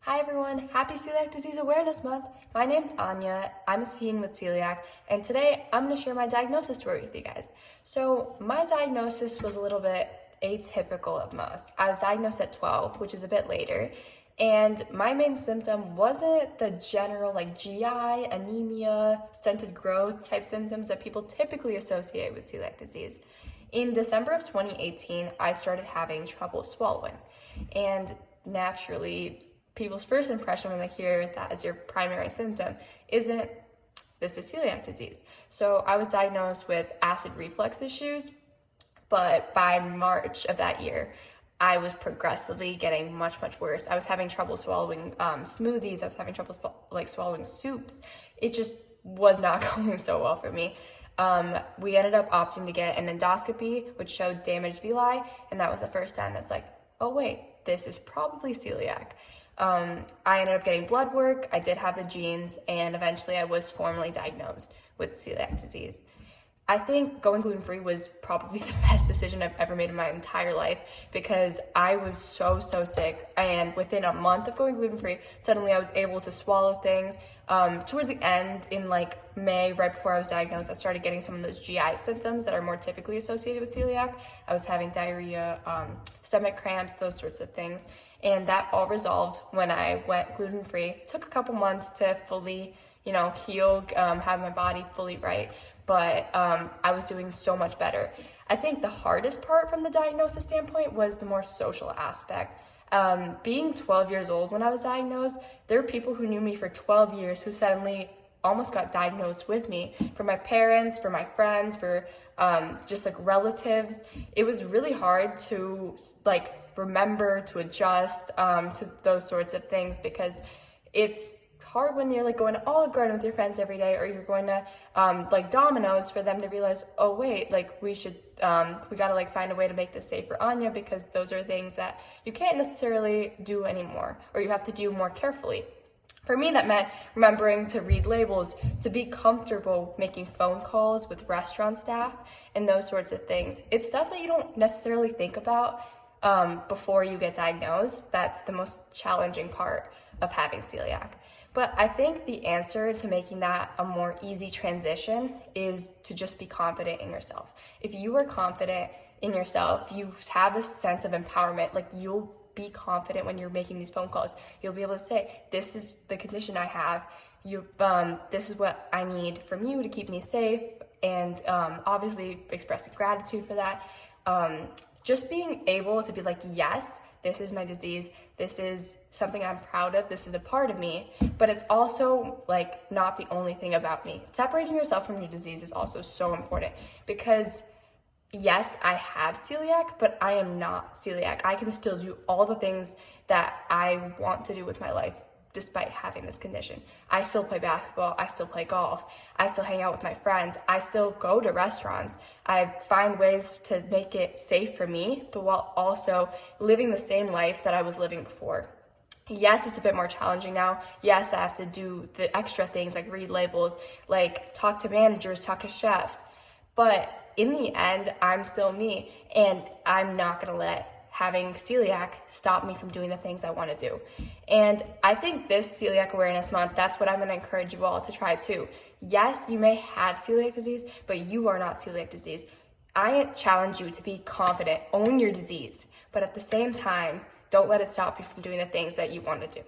Hi everyone, happy Celiac Disease Awareness Month. My name's Anya, I'm a teen with celiac, and today I'm going to share my diagnosis story with you guys. So my diagnosis was a little bit atypical of most. I was diagnosed at 12, which is a bit later, and my main symptom wasn't the general GI, anemia, stunted growth type symptoms that people typically associate with celiac disease. In December of 2018, I started having trouble swallowing, and naturally, people's first impression when they hear that as your primary symptom isn't, this is celiac disease. So I was diagnosed with acid reflux issues, but by March of that year, I was progressively getting much worse. I was having trouble swallowing smoothies. I was having trouble swallowing soups. It just was not going so well for me. We ended up opting to get an endoscopy, which showed damaged villi, and that was the first sign that's like, oh wait, this is probably celiac. I ended up getting blood work, I did have the genes, and eventually I was formally diagnosed with celiac disease. I think going gluten-free was probably the best decision I've ever made in my entire life because I was so sick, and within a month of going gluten-free, suddenly I was able to swallow things. Towards the end, in May, right before I was diagnosed, I started getting some of those GI symptoms that are more typically associated with celiac. I was having diarrhea, stomach cramps, those sorts of things. And that all resolved when I went gluten-free. It took a couple months to fully, heal, have my body fully right. But I was doing so much better. I think the hardest part from the diagnosis standpoint was the more social aspect. Being 12 years old when I was diagnosed, there were people who knew me for 12 years who suddenly almost got diagnosed with me. For my parents, for my friends, for just relatives. It was really hard to remember, to adjust to those sorts of things because it's hard when you're going to Olive Garden with your friends every day, or you're going to Domino's, for them to realize, oh wait, we gotta find a way to make this safe for Anya, because those are things that you can't necessarily do anymore, or you have to do more carefully. For me, that meant remembering to read labels, to be comfortable making phone calls with restaurant staff, and those sorts of things. It's stuff that you don't necessarily think about before you get diagnosed. That's the most challenging part of having celiac. But I think the answer to making that a more easy transition is to just be confident in yourself. If you are confident in yourself, you have a sense of empowerment. You'll be confident when you're making these phone calls. You'll be able to say, this is the condition I have. This is what I need from you to keep me safe. And obviously expressing gratitude for that. Just being able to be yes, this is my disease. This is something I'm proud of. This is a part of me, but it's also not the only thing about me. Separating yourself from your disease is also so important because yes, I have celiac, but I am not celiac. I can still do all the things that I want to do with my life despite having this condition. I still play basketball, I still play golf, I still hang out with my friends, I still go to restaurants. I find ways to make it safe for me, but while also living the same life that I was living before. Yes, it's a bit more challenging now. Yes, I have to do the extra things read labels, talk to managers, talk to chefs. But in the end, I'm still me, and I'm not gonna let having celiac stop me from doing the things I want to do. And I think this Celiac Awareness Month, that's what I'm going to encourage you all to try too. Yes, you may have celiac disease, but you are not celiac disease. I challenge you to be confident, own your disease, but at the same time, don't let it stop you from doing the things that you want to do.